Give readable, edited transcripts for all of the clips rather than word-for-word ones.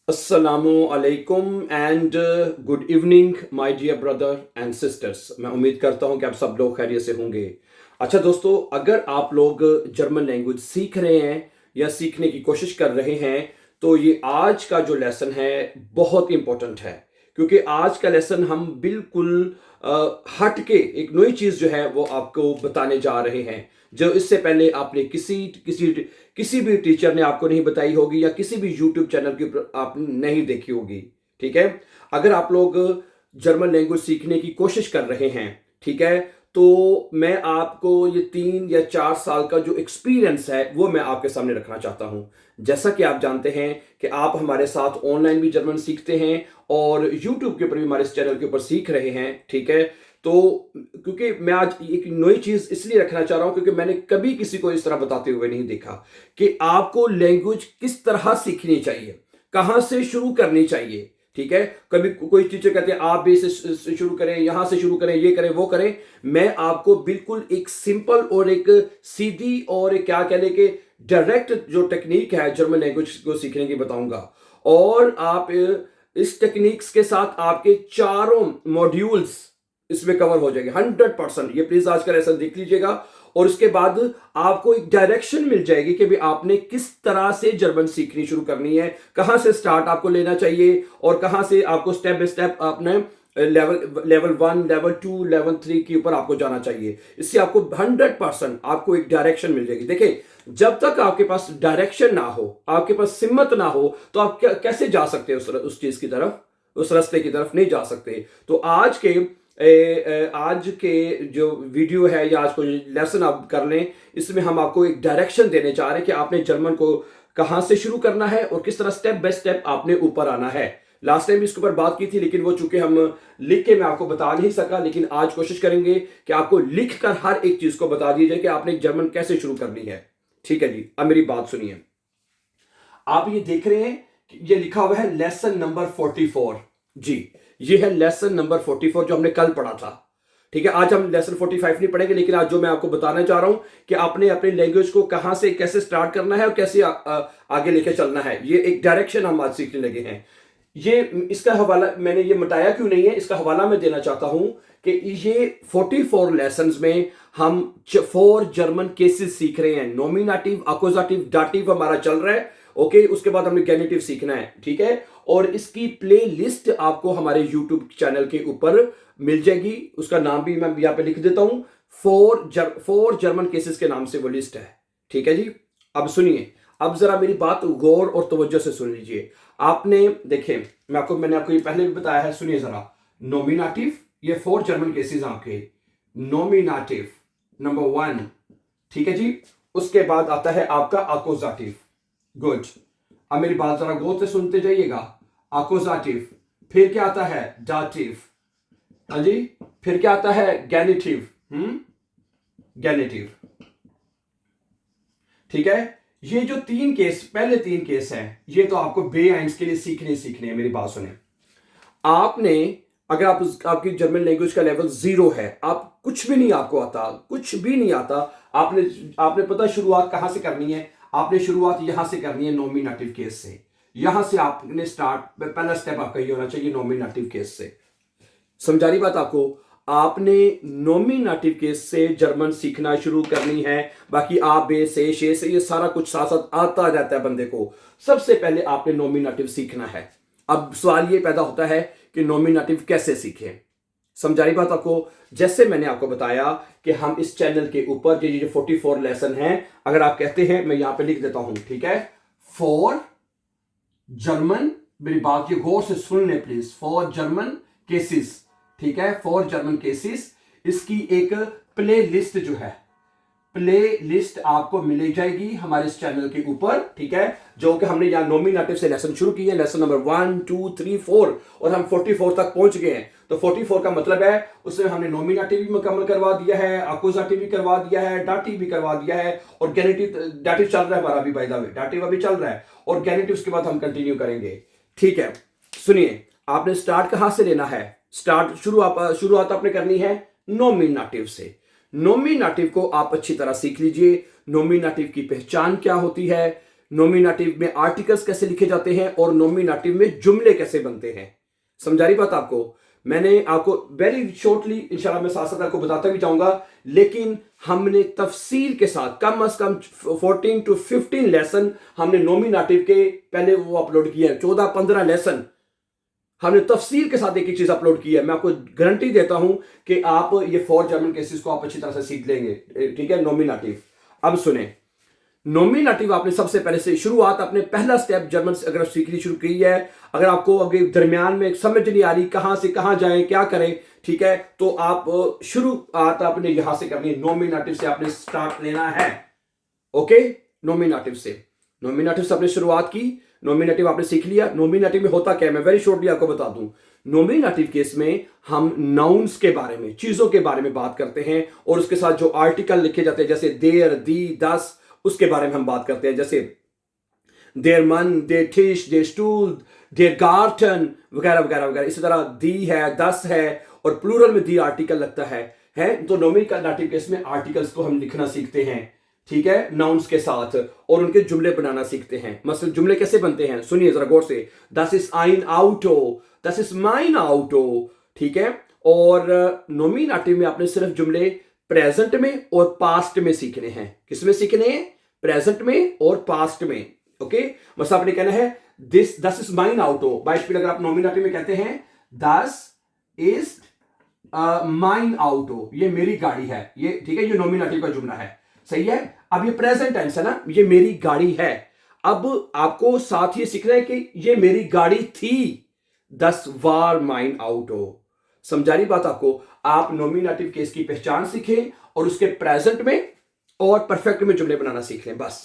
अस्सलामु अलैकुम and good evening my dear brother and sisters. मैं उम्मीद करता हूं कि आप सब लोग खैरियत से होंगे। अच्छा दोस्तों, अगर आप लोग जर्मन लैंग्वेज सीख रहे हैं या सीखने की कोशिश कर रहे हैं तो ये आज का जो लेसन है बहुत इंपॉर्टेंट है, क्योंकि आज का लेसन हम बिल्कुल हट के एक नई चीज़ जो है वो आपको बताने जा रहे हैं, जो इससे पहले आपने किसी किसी किसी भी टीचर ने आपको नहीं बताई होगी या किसी भी यूट्यूब चैनल के ऊपर आपने नहीं देखी होगी। ठीक है, अगर आप लोग जर्मन लैंग्वेज सीखने की कोशिश कर रहे हैं, ठीक है, तो मैं आपको ये 3 या 4 साल का जो एक्सपीरियंस है वो मैं आपके सामने रखना चाहता हूं। जैसा कि आप जानते हैं कि आप हमारे साथ ऑनलाइन भी जर्मन सीखते हैं और यूट्यूब के ऊपर भी हमारे इस चैनल के ऊपर सीख रहे हैं। ठीक है, तो क्योंकि मैं आज एक नई चीज इसलिए रखना चाह रहा हूं क्योंकि मैंने कभी किसी को इस तरह बताते हुए नहीं देखा कि आपको लैंग्वेज किस तरह सीखनी चाहिए, कहां से शुरू करनी चाहिए। ठीक है, कभी कोई टीचर कहते हैं आप बेस से शुरू करें, यहां से शुरू करें, ये करें वो करें। मैं आपको बिल्कुल एक सिंपल और एक सीधी और एक क्या कहने के डायरेक्ट जो टेक्निक है जर्मन लैंग्वेज को सीखने की बताऊंगा। और आप इस टेक्निक्स के साथ आपके चारों मॉड्यूल्स इसमें कवर हो जाएंगे 100%। ये प्लीज आज का लेसन देख लीजिएगा और उसके बाद आपको एक डायरेक्शन मिल जाएगी कि भी आपने किस तरह से जर्मन सीखनी शुरू करनी है, कहां से स्टार्ट आपको लेना चाहिए और कहां से आपको स्टेप बाय स्टेप अपने लेवल 1, लेवल 2, लेवल 3 के ऊपर आपको जाना चाहिए। इससे आपको 100% आपको एक डायरेक्शन मिल जाएगी। देखिए, जब तक आपके पास डायरेक्शन ना हो, आपके पास सिम्मत ना हो, तो आप कैसे जा सकते हैं उस चीज की तरफ, उस रास्ते की तरफ नहीं जा सकते। तो आज के जो वीडियो है या आज को लेसन आप कर लें, इसमें हम आपको एक डायरेक्शन देने चाह रहे हैं कि आपने जर्मन को कहां से शुरू करना है और किस तरह स्टेप बाय स्टेप आपने ऊपर आना है। लास्ट टाइम इसके ऊपर बात की थी, लेकिन वो चूंकि हम लिख के मैं आपको बता नहीं सका, लेकिन आज कोशिश करेंगे कि आपको लिख कर हर एक चीज को बता दी जाए कि आपने जर्मन कैसे शुरू करनी है। ठीक है जी, अब मेरी बात सुनिए। आप ये देख रहे हैं कि ये लिखा हुआ है लेसन नंबर 44। जी, ये है लेसन नंबर 44 जो हमने कल पढ़ा था। ठीक है, आज हम लेसन 45 नहीं पढ़ेंगे, लेकिन आज जो मैं आपको बताना चाह रहा हूं कि आपने अपनी लैंग्वेज को कहां से कैसे स्टार्ट करना है और कैसे आगे लेके चलना है, ये एक डायरेक्शन हम आज सीखने लगे हैं। ये इसका हवाला मैंने ये मिटाया क्यों नहीं है, इसका हवाला मैं देना चाहता हूं कि ये 44 लेसन्स में हम 4 जर्मन केसेस सीख रहे हैं। नॉमिनेटिव, अक्यूजेटिव, दाटिव हमारा चल रहा है। ओके, उसके बाद हमने गेनिटिव सीखना है। ठीक है, और इसकी प्ले लिस्ट आपको हमारे यूट्यूब चैनल के ऊपर मिल जाएगी। उसका नाम भी मैं यहाँ पे लिख देता हूं, 4 जर्मन केसेस के नाम से वो लिस्ट है। ठीक है जी, अब सुनिए, अब जरा मेरी बात गौर और तवज्जो से सुन लीजिए। आपने देखें, मैंने आपको ये पहले भी बताया है, सुनिए जरा। नॉमिनेटिव, ये 4 जर्मन केसेस आपके। नॉमिनेटिव नंबर 1, ठीक है जी। उसके बाद आता है आपका अक्यूजेटिव। गुड, अब मेरी बात जरा गौर से सुनते जाइएगा। अक्यूजेटिव, फिर क्या आता है? दाटिव। हाँ जी, फिर क्या आता है? गेनिटिव। गेनिटिव। ठीक है, ये जो 3 केस, पहले 3 केस हैं, ये तो आपको बेआइंस के लिए सीखने हैं। मेरी बात सुने, आपने अगर आपकी जर्मन लैंग्वेज का लेवल 0 है, आप कुछ भी नहीं आपको आता, कुछ भी नहीं आता, आपने पता शुरुआत कहां से करनी है? आपने शुरुआत यहां से करनी है, नॉमिनेटिव केस से। यहां से आपने स्टार्ट, पहला स्टेप आपका ये होना चाहिए, नॉमिनेटिव केस से। समझा रही बात आपको? आपने नॉमिनेटिव केस से जर्मन सीखना शुरू करनी है। बाकी आ, बे, से, शे से ये सारा कुछ साथ साथ आता जाता है बंदे को। सबसे पहले आपने नॉमिनेटिव सीखना है। अब सवाल ये पैदा होता है कि नॉमिनेटिव कैसे सीखें। समझा रही बात आपको? जैसे मैंने आपको बताया कि हम इस चैनल के ऊपर ये जो 44 लेसन है, अगर आप कहते हैं, मैं यहां पे लिख देता हूं, ठीक है, 4 जर्मन, मेरी बात ये गौर से सुन ले प्लीज, 4 जर्मन केसेस। ठीक है, 4 जर्मन केसेस, इसकी एक प्ले लिस्ट जो है, प्ले लिस्ट आपको मिल जाएगी हमारे इस चैनल के ऊपर। ठीक है, जो कि हमने यहाँ नॉमिनेटिव से लेसन शुरू किए हैं, लेसन नंबर 1, 2, 3, 4, और हम 44 तक पहुंच गए हैं। तो 44 का मतलब है उसमें हमने नॉमिनेटिव भी मुकम्मल करवा दिया है, अक्यूजेटिव भी करवा दिया है, दाटिव भी करवा दिया है, और गेनिटिव, दाटिव चल रहा है हमारा अभी, बाय द वे दाटिव अभी चल रहा है, और गेनिटिव के बाद हम कंटिन्यू करेंगे। ठीक है, सुनिए, आपने स्टार्ट कहां से लेना है? शुरुआत आपने करनी है नॉमिनेटिव से। नॉमिनेटिव को आप अच्छी तरह सीख लीजिए। नॉमिनेटिव की पहचान क्या होती है, नॉमिनेटिव में आर्टिकल्स कैसे लिखे जाते हैं और नॉमिनेटिव में जुमले कैसे बनते हैं। समझा रही बात आपको? मैंने आपको वेरी शॉर्टली इंशाल्लाह मैं साथ साथ आपको बताता भी जाऊंगा, लेकिन हमने तफसील के साथ कम से कम 14 to 15 लेसन हमने नॉमिनेटिव के पहले वो अपलोड किए हैं। 14-15 लेसन हमने तफसील के साथ एक चीज अपलोड की है। मैं आपको गारंटी देता हूं कि आप ये 4 जर्मन केसेस को आप अच्छी तरह से सीख लेंगे। ठीक है, नॉमिनेटिव। अब सुने, नॉमिनेटिव आपने सबसे पहले से शुरुआत, अपने पहला स्टेप जर्मन से अगर सीखनी शुरू की है, अगर आपको अगर दरमियान में समझ नहीं आ रही कहां से कहां जाएं क्या करें, ठीक है, तो आप शुरुआत आपने यहां से करनी है। नॉमिनेटिव से आपने स्टार्ट लेना है। ओके, नॉमिनेटिव से आपने शुरुआत की, नॉमिनेटिव आपने सीख लिया। नॉमिनेटिव में होता क्या है मैं वेरी शॉर्टली आपको बता दूं। नॉमिनेटिव केस में हम नाउन्स के बारे में, चीजों के बारे में बात करते हैं और उसके साथ जो आर्टिकल लिखे जाते हैं जैसे देर, दी, दस, उसके बारे में हम बात करते हैं। जैसे देर मन, देर टिश, देर स्टूल, देर गार्टन वगैरह वगैरह वगैरह। इसी तरह दी है, दस है और प्लूरल में दी आर्टिकल लगता है। तो नॉमिनेटिव केस में आर्टिकल्स को हम लिखना सीखते हैं, ठीक है, नाउन्स के साथ, और उनके जुमले बनाना सीखते हैं। मतलब जुमले कैसे बनते हैं सुनिए जरा गौर से। दस इज आइन आउटो, दस इज माइन आउटो, ठीक है। और नॉमिनेटिव में आपने सिर्फ जुमले प्रेजेंट में और पास्ट में सीखने हैं। किस में सीखने हैं? प्रेजेंट में और पास्ट में। ओके, बस आपने कहना है दस इज माइन आउटो। बाइट अगर आप नॉमिनेटिव में कहते हैं दस इज माइन आउटो, ये मेरी गाड़ी है, ये ठीक है, ये नॉमिनेटिव का जुमला है, सही है। अब ये प्रेजेंट टेंस है ना, ये मेरी गाड़ी है। अब आपको साथ ये सीखना है कि ये मेरी गाड़ी थी, 10 वार माइन आउटो। समझा रही बात आपको? आप नॉमिनेटिव केस की पहचान सीखें और उसके प्रेजेंट में और परफेक्ट में जुमले बनाना सीख लें, बस,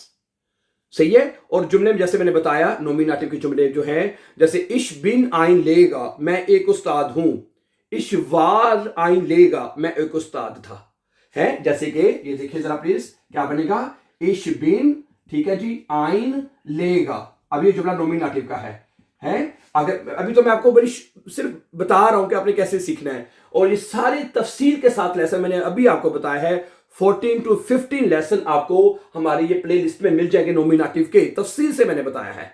सही है। और जुमले में जैसे मैंने बताया, नॉमिनेटिव के जुमले जो है, जैसे इश बिन आइन लेगा, मैं एक उस्ताद हूं। इश वार आइन लेगा, मैं एक उस्ताद था, है। जैसे कि ये देखिए जरा प्लीज, क्या बनेगा? इश बिन, ठीक है जी, आइन लेगा। अब ये जुमला नॉमिनेटिव का है। अगर अभी तो मैं आपको बड़ी सिर्फ बता रहा हूं कि आपने कैसे सीखना है, और ये सारे तफसील के साथ लेसन मैंने अभी आपको बताया है। 14 to 15 लेसन आपको हमारी ये प्ले लिस्ट में मिल जाएंगे नॉमिनेटिव के, तफसील से मैंने बताया है,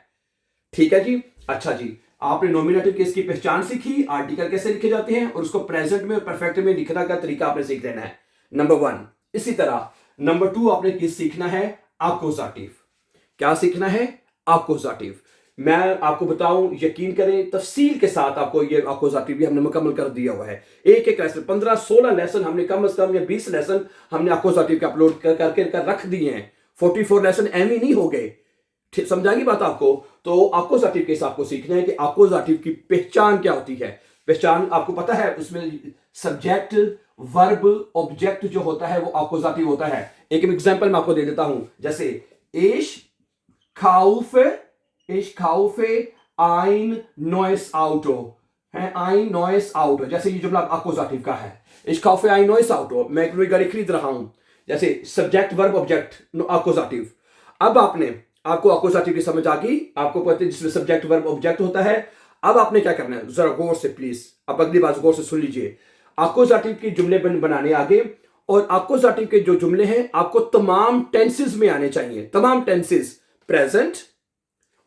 ठीक है जी। अच्छा जी, आपने नॉमिनेटिव केस की पहचान सीखी, आर्टिकल कैसे लिखे जाते हैं और उसको प्रेजेंट में और परफेक्ट में लिखने का तरीका आपने सीख लेना है, नंबर 1। इसी तरह नंबर 2 आपने किस सीखना है? अक्यूजेटिव। क्या सीखना है? अक्यूजेटिव। मैं आपको बताऊं, यकीन करें, तफसील के साथ आपको ये अक्यूजेटिव भी हमने मुकम्मल कर दिया हुआ है। एक एक लेसन 15-16 लेसन हमने कम से कम, या 20 लेसन हमने अक्यूजेटिव के अपलोड करके रख दिए हैं। 44 लेसन एम ही नहीं हो गए, समझाएगी बात आपको? तो अक्यूजेटिव केस आपको सीखना है कि अक्यूजेटिव की पहचान क्या होती है। पहचान आपको पता है, उसमें सब्जेक्ट, वर्ब, ऑब्जेक्ट जो होता है वो अक्यूजेटिव होता है। एक एग्जांपल मैं आपको दे देता हूं, जैसे इश खाउफे आइन नॉइस आउटो है, आइन नॉइस आउटो। जैसे ये जुमला अक्यूजेटिव का है, इश खाउफे आइन नॉइस आउटो, मैं एक नई गाड़ी खरीद रहा हूं। जैसे सब्जेक्ट, वर्ब, ऑब्जेक्ट, अक्यूजेटिव। अब आपको अक्यूजेटिव की समझ आ गई, आपको पता है जिसमें सब्जेक्ट, वर्ब, ऑब्जेक्ट होता है। अब आपने क्या करना है, जरा गौर से प्लीज, अब अगली बात गौर से सुन लीजिए। अक्यूजेटिव के जुमले बनाने आगे, और अक्यूजेटिव के जो जुमले हैं आपको तमाम टेंसेस में आने चाहिए, तमाम टेंसेस। प्रेजेंट,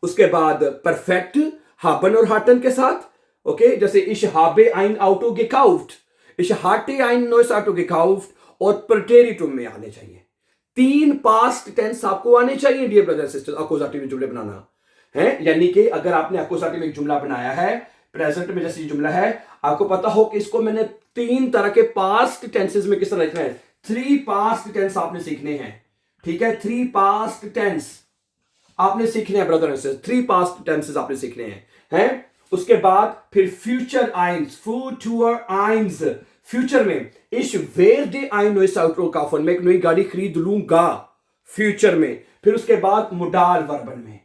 उसके बाद परफेक्ट, हाबन और हाटन के साथ। ओके, जैसे इश हाबे आइन आउटो गेकाउफ्ट, इश हाटे आइन नॉइस आउटो गेकाउफ्ट, और प्रटेरिटुम में आने चाहिए। 3 पास्ट टेंस आपको आने चाहिए डियर ब्रदर सिस्टर, अक्यूजेटिव में जुमले बनाना है। यानी कि अगर आपने अक्यूजेटिव में एक जुमला बनाया है प्रेजेंट में, जैसे ये जुमला है, आपको पता हो कि इसको मैंने 3 तरह के पास्ट टेंसेस में किस तरह लिखना है। 3 पास्ट टेंस आपने सीखने हैं, ठीक है। 3 पास्ट टेंस आपने सीखने हैं brother and sister, 3 past tenses आपने सीखने हैं। उसके बाद फिर future ions, future ions, future में इश वेर डे आई नो इस आउटरो काफन, मैं एक नई गाड़ी खरीद लूंगा, फ्यूचर में। फिर उसके बाद मुडाल वर्बन में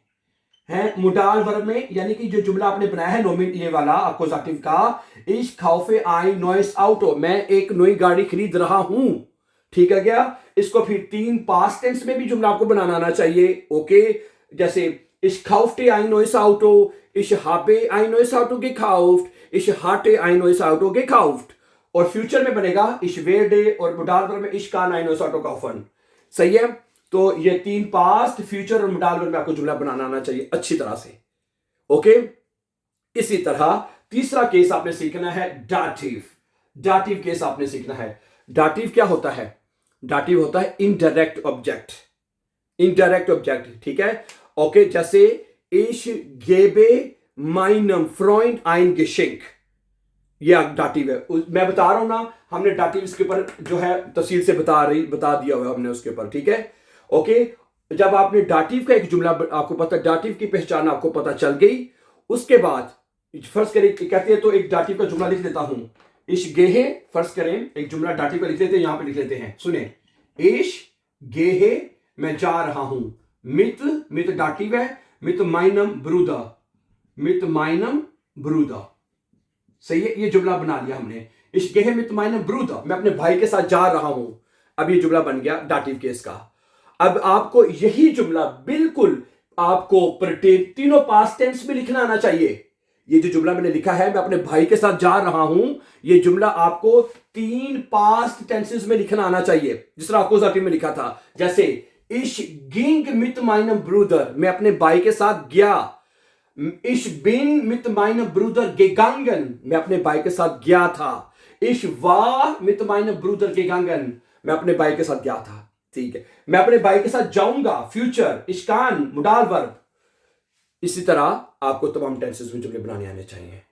है, मुडाल वर्ब में, यानी कि जो जुमला आपने बनाया है नॉमिन ये वाला अक्यूजेटिव का, इश खाउफे आई नॉइस आउटो, मैं एक नई गाड़ी खरीद रहा हूं, ठीक है क्या। इसको फिर 3 पास्ट टेंस में भी जुमला आपको बनाना आना चाहिए। ओके, जैसे इश खाउफ्टे आई नॉइस आउटो, इश हाबे आई नॉइस आउटो gekauft, इश हाटे आई नॉइस आउटो gekauft। और फ्यूचर में बनेगा इश वेर डे, और मुडाल वर्ब में इश कान आई नॉइस आउटो kaufen, सही है। तो ये 3 पास्ट, फ्यूचर और मोडाल वर्ब में आपको जुमला बनाना आना चाहिए अच्छी तरह से। ओके, इसी तरह तीसरा केस आपने सीखना है डाटिव। डाटिव केस आपने सीखना है। डाटिव क्या होता है? डाटिव होता है इनडायरेक्ट ऑब्जेक्ट। इनडायरेक्ट ऑब्जेक्ट, ठीक है। ओके, जैसे इश गेबे माइनम फ्रॉइंड आइन गेशिंक, ये डाटिव है। मैं बता रहा हूं ना, हमने डाटिव इसके ऊपर जो है तफसील से बता दिया हुआ है हमने उसके ऊपर, ठीक है। ओके, जब आपने डाटिव का एक जुमला, आपको पता डाटिव की पहचान आपको पता चल गई, उसके बाद फर्ज करें कहते हैं तो एक डाटिव का जुमला लिख देता हूं। इश गेहे, फर्ज करें एक जुमला डाटिव का लिख लेते हैं, यहां पे लिख लेते हैं, सुने। इश गेहे, मैं जा रहा हूं। मित, मित डाटिव है। मित माइनम ब्रूदा, मित माइनम ब्रूदा, सही है। ये जुमला बना लिया हमने। इश गेहे मित माइनम ब्रूदा, मैं अपने भाई के साथ जा रहा हूं। अब ये जुमला बन गया डाटिव केस का। अब आपको यही जुमला बिल्कुल आपको तीनों पास्ट टेंस में लिखना आना चाहिए। ये जो जुमला मैंने लिखा है, मैं अपने भाई के साथ जा रहा हूं, ये जुमला आपको 3 पास्ट टेंसेस में लिखना आना चाहिए, जिस तरह अकोजाटिव में लिखा था। जैसे इश गिंग मित माइनम ब्रूदर, मैं अपने भाई के साथ गया। इश बिन मित माइनम ब्रूदर गेगांगन, मैं अपने भाई के साथ गया था। इश वाह मित माइनम ब्रूदर गेगांगन, मैं अपने भाई के साथ गया था, ठीक है। मैं अपने भाई के साथ जाऊंगा, फ्यूचर। इश्कान मुडाल वर्ब। इसी तरह आपको तमाम टेंसेस में जुमले बनाने आने चाहिए।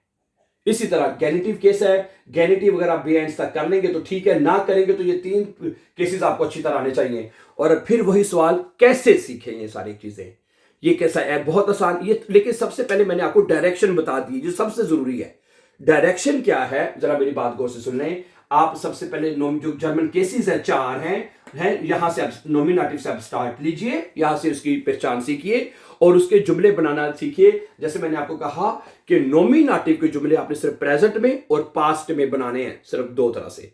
इसी तरह गेनिटिव केस है, गेनिटिव अगर आप बी एंड तक कर लेंगे तो ठीक है, ना करेंगे तो ये 3 केसेस आपको अच्छी तरह आने चाहिए। और फिर वही सवाल, कैसे सीखें ये सारी चीजें? ये कैसा है? बहुत आसान ये, लेकिन सबसे पहले मैंने आपको डायरेक्शन बता दी जो सबसे जरूरी है। डायरेक्शन क्या है, जरा मेरी बात गौर से सुन लें। आप सबसे पहले जो जर्मन केसेस है 4 हैं, यहां से आप नॉमिनेटिव से आप स्टार्ट लीजिए, यहां से उसकी पहचान सीखिए और उसके जुमले बनाना सीखिए। जैसे मैंने आपको कहा कि नॉमिनेटिव के जुमले आपने सिर्फ प्रेजेंट में और पास्ट में बनाने हैं, सिर्फ 2 तरह से।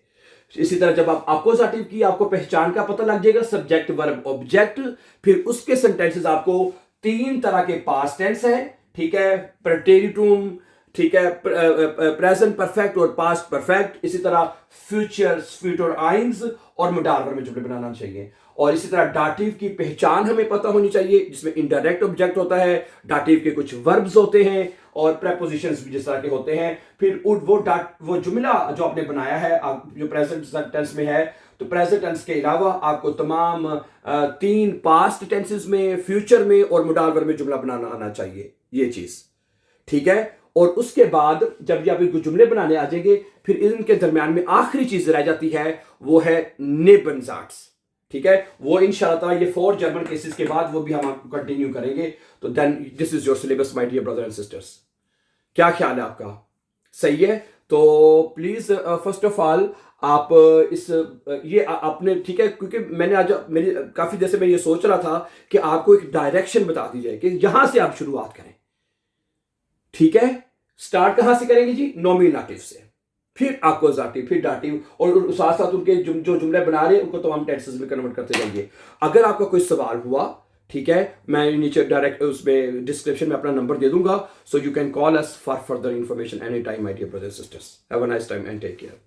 इसी तरह जब आप अकोजाटिव की आपको पहचान का पता लग जाएगा, सब्जेक्ट वर्ब ऑब्जेक्ट, फिर उसके सेंटेंसेस आपको 3 तरह के पास्ट टेंस है, ठीक है, प्रेटेरिटुम, ठीक है, प्रेजेंट परफेक्ट और पास्ट परफेक्ट। इसी तरह फ्यूचर, फ्यूचर आइंस और मोडाल वर्ब में जुमले बनाना चाहिए। और इसी तरह डाटिव की पहचान हमें पता होनी चाहिए, जिसमें इनडायरेक्ट ऑब्जेक्ट होता है, डाटिव के कुछ वर्ब्स होते हैं और प्रेपोजिशंस भी जिस तरह के होते हैं। फिर वो जुमला जो आपने बनाया है, जो प्रेजेंट टेंस में है, तो प्रेजेंट टेंस के अलावा आपको तमाम 3 पास्ट टेंसेस में, फ्यूचर में और मोडाल वर्ब में जुमला बनाना आना चाहिए, ये चीज, ठीक है। और उसके बाद जब ये आप जुमले बनाने आ जाएंगे, फिर इनके दरमियान में आखिरी चीज रह जाती है, वो है नेबनजाट्स, ठीक है। वो इंशाअल्लाह ये 4 जर्मन केसेस के बाद वो भी हम कंटिन्यू करेंगे। तो then this is your syllabus my dear brother and sisters. क्या ख्याल है आपका? सही है? तो प्लीज फर्स्ट ऑफ ऑल आप ये आपने, ठीक है, क्योंकि मैंने आज मेरी काफी देर से मैं ये सोच रहा था कि आपको एक डायरेक्शन बता दी जाए कि यहां से आप शुरुआत करें, ठीक है। स्टार्ट कहां से करेंगे जी? नॉमिनेटिव से, फिर अकोजाटिव, फिर डाटिव, और साथ साथ उनके जो जुमले बना रहे हैं उनको तमाम टेंसेस में कन्वर्ट करते जाइए। अगर आपका कोई सवाल हुआ, ठीक है, मैं नीचे डायरेक्ट उसमें डिस्क्रिप्शन में अपना नंबर दे दूंगा, so you can call us for further information any time my dear brothers sisters. Have a nice time and take care.